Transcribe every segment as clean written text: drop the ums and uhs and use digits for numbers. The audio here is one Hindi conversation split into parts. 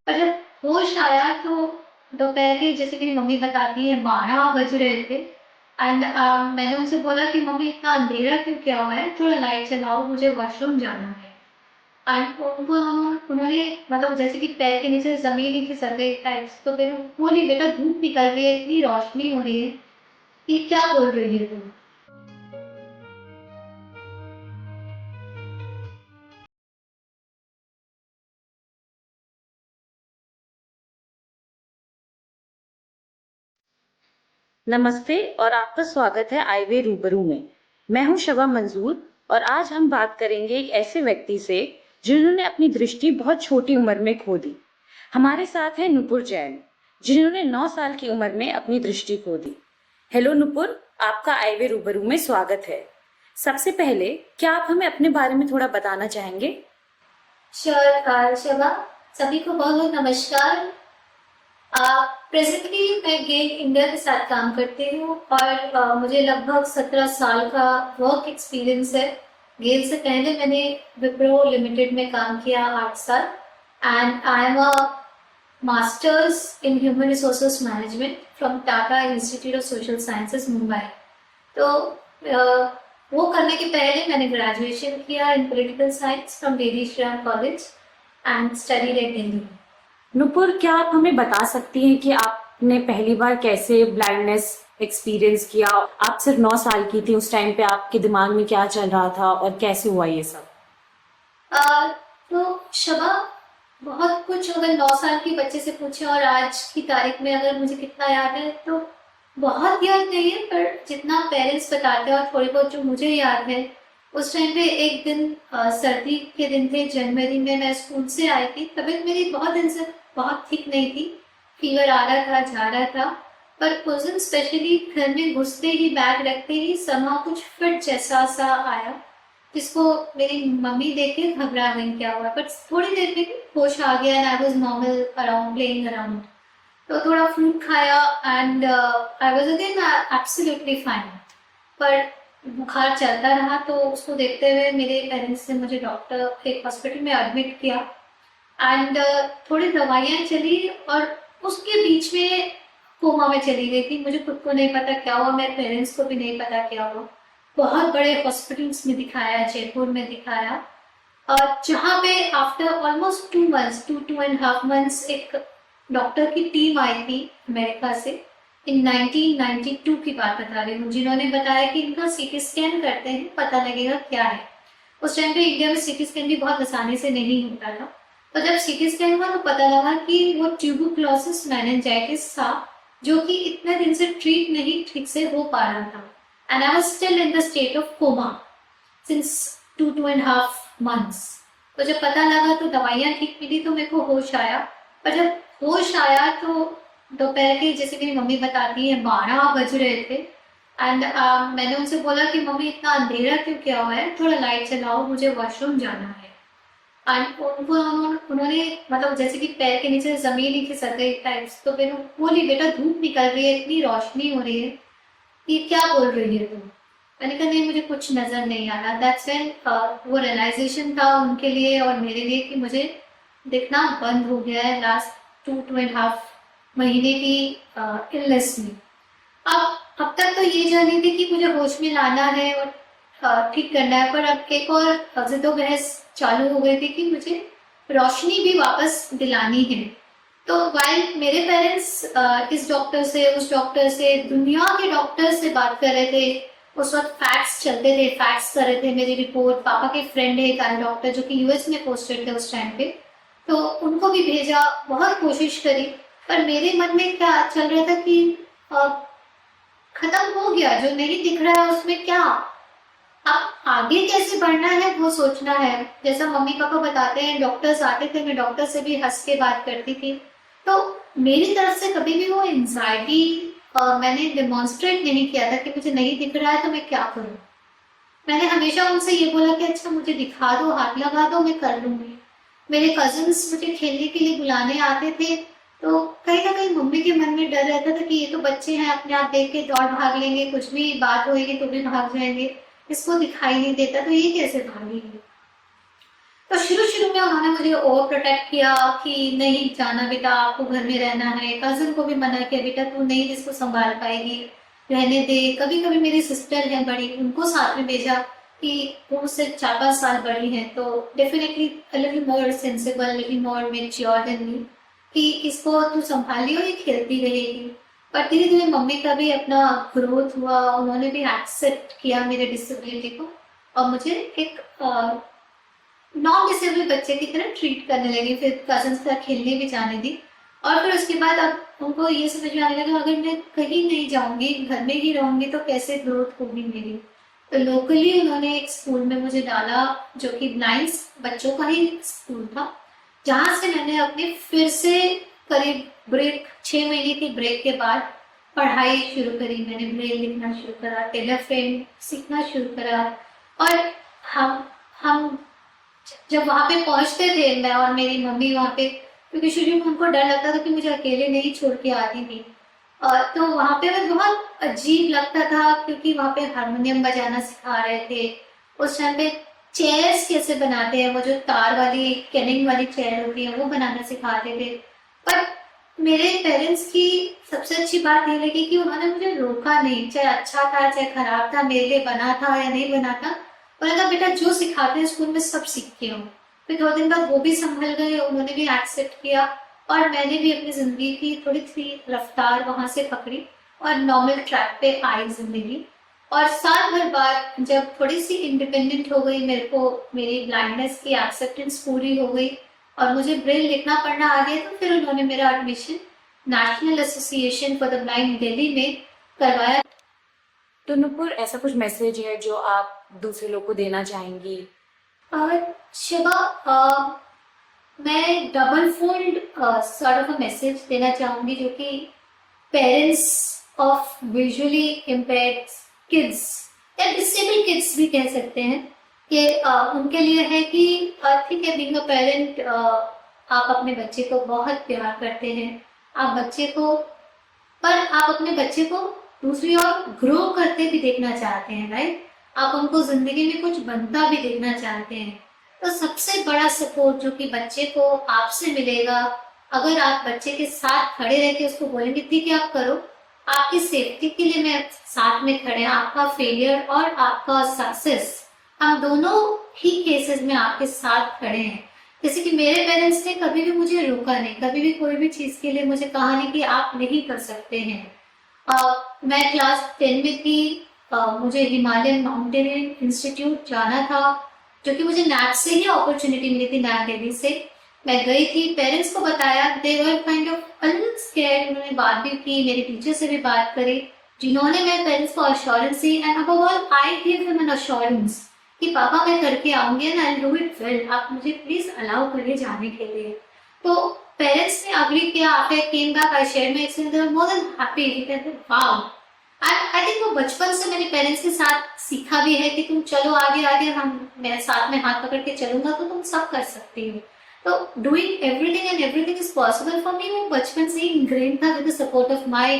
पर जब होश आया तो दोपहर के, जैसे कि मम्मी बताती है, 12 बज रहे थे। एंड मैंने उनसे बोला कि मम्मी इतना अंधेरा क्यों किया हुआ है, थोड़ा लाइट जलाओ, मुझे वॉशरूम जाना है। एंड उन्होंने मतलब जैसे कि पैर के नीचे जमीन ही खिसक गई टाइप्स, तो फिर बोली बेटा धूप निकल रही है, इतनी रोशनी हो रही है, ये क्या बोल रही है तुम। नमस्ते और आपका स्वागत है आईवे रूबरू में। मैं हूं शबा मंजूर और आज हम बात करेंगे एक ऐसे व्यक्ति से जिन्होंने अपनी दृष्टि बहुत छोटी उम्र में खो दी। हमारे साथ है नुपुर जैन, जिन्होंने 9 साल की उम्र में अपनी दृष्टि खो दी। हेलो नुपुर, आपका आईवे रूबरू में स्वागत है। सबसे पहले क्या आप हमें अपने बारे में थोड़ा बताना चाहेंगे? श्योर शबा, सभी को बहुत बहुत नमस्कार। प्रेजेंटली मैं गेल इंडिया के साथ काम करती हूँ और मुझे लगभग 17 साल का वर्क एक्सपीरियंस है। गेल से पहले मैंने विप्रो लिमिटेड में काम किया 8 साल। And I am a masters in human resources management from Tata institute of social sciences Mumbai. तो वो करने के पहले मैंने ग्रेजुएशन किया इन political science from daily Shriram college and studied at Delhi. Nupur, क्या आप हमें बता सकती हैं कि आपने पहली बार कैसे ब्लाइंडनेस एक्सपीरियंस किया? आप सिर्फ 9 साल की थी, उस टाइम पे आपके दिमाग में क्या चल रहा था और कैसे हुआ ये सब? आ, तो शबा, बहुत कुछ अगर 9 साल के बच्चे से पूछे और आज की तारीख में अगर मुझे कितना याद है तो बहुत याद नहीं है, पर जितना पेरेंट्स बताते हैं और थोड़ी बहुत जो मुझे याद है, उस टाइम पे एक दिन सर्दी के दिन थे, जनवरी में मैं स्कूल से आई थी। तबीयत मेरी बहुत दिन से बहुत ठीक नहीं थी, फीवर आ रहा था, जा रहा था। पर उस दिन स्पेशली घर में घुसते ही, बैग रखते ही समा कुछ फिट जैसा सा आया, जिसको मेरी मम्मी देख के घबरा गई क्या हुआ। बट थोड़ी देर में होश आ गया and I was normal around playing around. तो थोड़ा फ्रूट खाया and I was again absolutely fine. पर बुखार चलता रहा, तो उसको देखते हुए मेरे पेरेंट्स ने मुझे डॉक्टर एक हॉस्पिटल में एडमिट किया। एंड थोड़ी दवाइयाँ चली और उसके बीच में कोमा में चली गई थी। मुझे खुद को नहीं पता क्या हुआ, मेरे पेरेंट्स को भी नहीं पता क्या हुआ। बहुत बड़े हॉस्पिटल्स में दिखाया, जयपुर में दिखाया, और जहाँ पे आफ्टर ऑलमोस्ट 2 मंथ्स, 2.5 मंथ्स, एक डॉक्टर की टीम आई थी अमेरिका से। इन 1992 की बात बता रही हूँ, जिन्होंने बताया कि इनका सीटी स्कैन करते हैं, पता लगेगा क्या है। उस टाइम पे इंडिया में सीटी स्कैन भी बहुत आसानी से नहीं होता था। तो जब सीटी स्कैन हुआ तो पता लगा कि वो ट्यूबरकुलोसिस मेनिंजाइटिस था, जो कि इतने दिन से ट्रीट नहीं ठीक से हो पा रहा था। And I was still in the state of coma since 2.5 months. तो जब पता लगा तो दवाइयाँ ठीक मिली तो मेरे को होश आया। पर जब होश आया तो दोपहर के, जैसे मेरी मम्मी बताती है, 12 बज रहे थे। एंड मैंने उनसे बोला कि मम्मी इतना अंधेरा क्यों किया हुआ है, थोड़ा लाइट जलाओ, मुझे वॉशरूम जाना है। एंड उन्होंने मतलब जैसे कि पैर के नीचे जमीन ही खिसक गई टाइप्स, तो फिर बोली बेटा धूप निकल रही है, इतनी रोशनी हो रही है, ये क्या बोल रही है तुम। मैंने कहा नहीं, मुझे कुछ नजर नहीं आ रहा। दैट्स व्हेन वो रियलाइजेशन था उनके लिए और मेरे लिए कि मुझे दिखना बंद हो गया है लास्ट 2.5 महीने की इलनेस में। अब तक तो ये जानी थी कि मुझे होश में लाना है और ठीक करना है, पर अब एक और जिद्दोबहस चालू हो गई थी कि मुझे रोशनी भी वापस दिलानी है। तो वाइल मेरे पेरेंट्स इस डॉक्टर से, उस डॉक्टर से, दुनिया के डॉक्टर से बात कर रहे थे। उस वक्त फैक्स चलते थे, फैक्स कर रहे थे मेरी रिपोर्ट। पापा के फ्रेंड है एक आई डॉक्टर जो कि यूएस में पोस्टेड थे उस टाइम पे, तो उनको भी भेजा, बहुत कोशिश करी। पर मेरे मन में क्या चल रहा था कि uh, खत्म हो गया, जो नहीं दिख रहा है उसमें क्या, अब आगे कैसे बढ़ना है वो सोचना है। जैसा मम्मी पापा बताते हैं, डॉक्टर्स आते थे, मैं डॉक्टर से भी हंस के बात करती थी। तो मेरी तरफ से कभी भी वो एंजाइटी मैंने डिमॉन्स्ट्रेट नहीं किया था कि मुझे नहीं दिख रहा है तो मैं क्या करूं। मैंने हमेशा उनसे ये बोला कि अच्छा मुझे दिखा दो, हाथ लगा दो, मैं कर लूंगी। मेरे कजिन्स मुझे खेलने के लिए बुलाने आते थे, तो कहीं ना कहीं मम्मी के मन में डर रहता था कि ये तो बच्चे हैं, अपने आप देख के दौड़ भाग लेंगे, कुछ भी बात होगी तो भी भाग जाएंगे, इसको दिखाई नहीं देता तो ये कैसे भागेंगे। तो शुरू-शुरू में उन्होंने मुझे ओवर प्रोटेक्ट किया कि नहीं जाना बेटा, आपको घर में रहना है। कज़िन को भी मना किया, बेटा तू नहीं इसको सँभाल पाएगी, रहने दे। कभी-कभी मेरी सिस्टर है बड़ी, उनको साथ में भेजा कि वो मुझसे 4-5 साल बड़ी हैं, तो definitely a little more sensible, little more mature than me, कि इसको तू सँभालियो, ये खेलती रहेगी। पर धीरे-धीरे मम्मी का भी अपना ग्रोथ हुआ, उन्होंने भी एक्सेप्ट किया मेरे डिसेबिलिटी को और मुझे एक नॉन डिसेबल बच्चे की तरह ट्रीट करने लगी, फिर कजन्स के साथ खेलने भी जाने दी। और फिर उसके बाद अब उनको ये समझ में आने लगा अगर मैं कहीं नहीं जाऊंगी, घर में ही रहूंगी तो कैसे ग्रोथ होगी मेरी। तो लोकली उन्होंने एक स्कूल में मुझे डाला जो कि ब्लाइंड बच्चों का ही स्कूल था, जहाँ से मैंने अपने फिर से करीब ब्रेक 6 महीने की ब्रेक के बाद पढ़ाई शुरू करी। मैंने ब्रेल लिखना शुरू करा, टेलर फ्रेम सीखना शुरू करा। और हम जब वहाँ पे पहुँचते थे, मैं और मेरी मम्मी वहाँ पे, क्योंकि शुरू में उनको डर लगता था कि मुझे अकेले नहीं छोड़ के आती थी। तो वहाँ पे मैं बहुत अजीब लगता था क्योंकि वहाँ पे हारमोनियम बजाना सिखा रहे थे। उस टाइम पे चेयर्स कैसे बनाते हैं, वो जो तार वाली कैनिंग वाली चेयर होती है वो बनाना सिखाते थे। पर मेरे पेरेंट्स की सबसे अच्छी बात ये लगी कि उन्होंने मुझे रोका नहीं, चाहे अच्छा था चाहे खराब था, मेरे लिए बना था या नहीं बना था। उन्होंने कहा बेटा जो सिखाते हैं स्कूल में सब सीखती हूँ। फिर 2 दिन बाद वो भी संभल गए, उन्होंने भी एक्सेप्ट किया और मैंने भी अपनी जिंदगी की थोड़ी सी रफ्तार वहां से पकड़ी और नॉर्मल ट्रैक पे आई जिंदगी। और साल भर बाद जब थोड़ी सी इंडिपेंडेंट हो गई, मेरे को मेरी ब्लाइंडनेस की एक्सेप्टेंस पूरी हो गई और मुझे ब्रेल लिखना पढ़ना आ गया, तो फिर उन्होंने मेरा admission national association for the blind Delhi में करवाया। तो नुपुर, ऐसा कुछ मैसेज है जो आप दूसरे लोग को देना चाहेंगी? शिवा, मैं double fold sort of a message देना चाहूंगी जो कि parents of visually impaired kids या डिसेबल किड्स भी कह सकते हैं कि उनके लिए है कि ठीक है, बीइंग अ पेरेंट आप अपने बच्चे को बहुत प्यार करते हैं, आप बच्चे को, पर आप अपने बच्चे को दूसरी ओर ग्रो करते भी देखना चाहते हैं, राइट? आप उनको जिंदगी में कुछ बनता भी देखना चाहते हैं। तो सबसे बड़ा सपोर्ट जो कि बच्चे को आपसे मिलेगा, अगर आप बच्चे के साथ खड़े रह के उसको बोलेंगे ठीक है आप करो, आपकी सेफ्टी के लिए मैं साथ में खड़े हैं, आपका फेलियर और आपका सक्सेस, हम दोनों ही केसेस में आपके साथ खड़े हैं। जैसे कि मेरे पेरेंट्स ने कभी भी मुझे रोका नहीं, कभी भी कोई भी चीज के लिए मुझे कहा नहीं कि आप नहीं कर सकते हैं। मैं क्लास 10 में थी, मुझे हिमालयन माउंटेनियरिंग इंस्टीट्यूट जाना था, जो कि मुझे नैक से ही अपॉर्चुनिटी मिली थी, नैक दिल्ली से। मैं गई थी, पेरेंट्स को बताया, they were kind of a little scared. उन्होंने बात भी की, मेरी टीचर से भी बात करी, जिन्होंने मेरे पेरेंट्स को assurance the, and above all I give them an assurance कि पापा मैं करके आऊंगी and I do it well, आप मुझे प्लीज अलाउ करिए जाने के लिए। तो पेरेंट्स ने अग्री किया। After I came back I shared my experience, they were more than happy. They कहते वाओ, आई थिंक वो बचपन से मेरे पेरेंट्स के साथ सीखा भी है कि तुम चलो आगे आगे, हम मेरे साथ में हाथ पकड़ के चलूंगा तो तुम सब कर सकती हो। तो doing everything and everything is possible for me, वो बचपन से ही इंग्रेन था with the support of my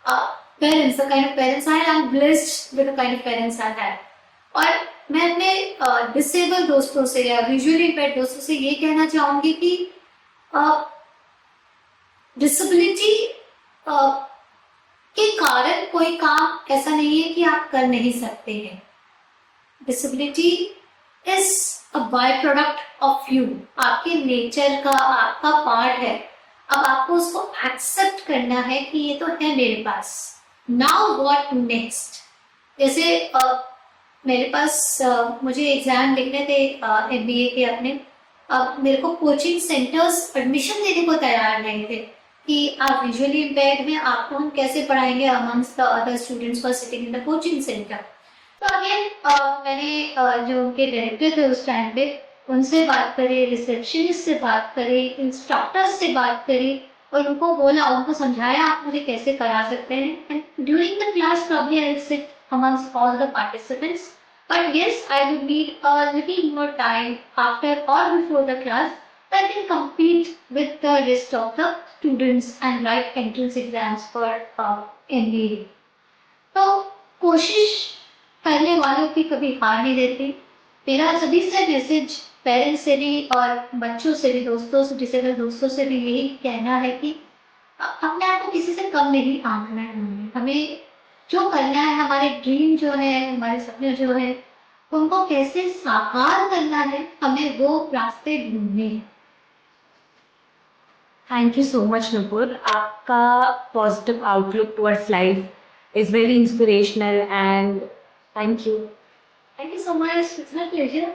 parents, the kind of parents I am blessed with the kind of parents I have. और मैं अपने डिसेबल दोस्तों से या विजुअली इम्पेयर्ड दोस्तों से ये कहना चाहूंगी कि डिसेबिलिटी के कारण कोई काम ऐसा नहीं है कि आप कर नहीं सकते हैं। Disability is a by product of you, आपके नेचर का, आपका पार्ट है। अब आपको उसको एक्सेप्ट करना है कि ये तो है मेरे पास। Now what next? जैसे मेरे पास मुझे एग्जाम लिखने थे एमबीए के अपने, अब मेरे को कोचिंग सेंटर्स एडमिशन देने को तैयार नहीं थे कि आप विजुअली इम्पेयर्ड हैं, आपको हम कैसे पढ़ाएंगे amongst the other students for sitting in the coaching centre. तो अगेन मैंने जो उनके डायरेक्टर थे उस टाइम पे, उनसे बात करी, रिसेप्शनिस्ट से बात करी, इंस्ट्रक्टर्स से बात करी और उनको बोला, उनको समझाया आप मुझे कैसे करा सकते हैं। And during the class probably I sit amongst all the participants, but yes, I would need a little more time after or before the class that I can compete with the rest of the students and write entrance exams for MBA. तो कोशिश करने वालों की कभी हार नहीं देती। मेरा सभी से मैसेज पेरेंट्स से भी और बच्चों से भी, दोस्तों से, डिसेबल दोस्तों से भी यही कहना है कि अपने आप को किसी से कम नहीं आंकना है। हमें जो करना है, हमारे ड्रीम जो है, हमारे सपने जो है, उनको कैसे साकार करना है, हमें वो रास्ते ढूंढने हैं। Thank you so much Nupur, आपका positive outlook towards life is very inspirational and thank you. Thank you so much, it's my pleasure.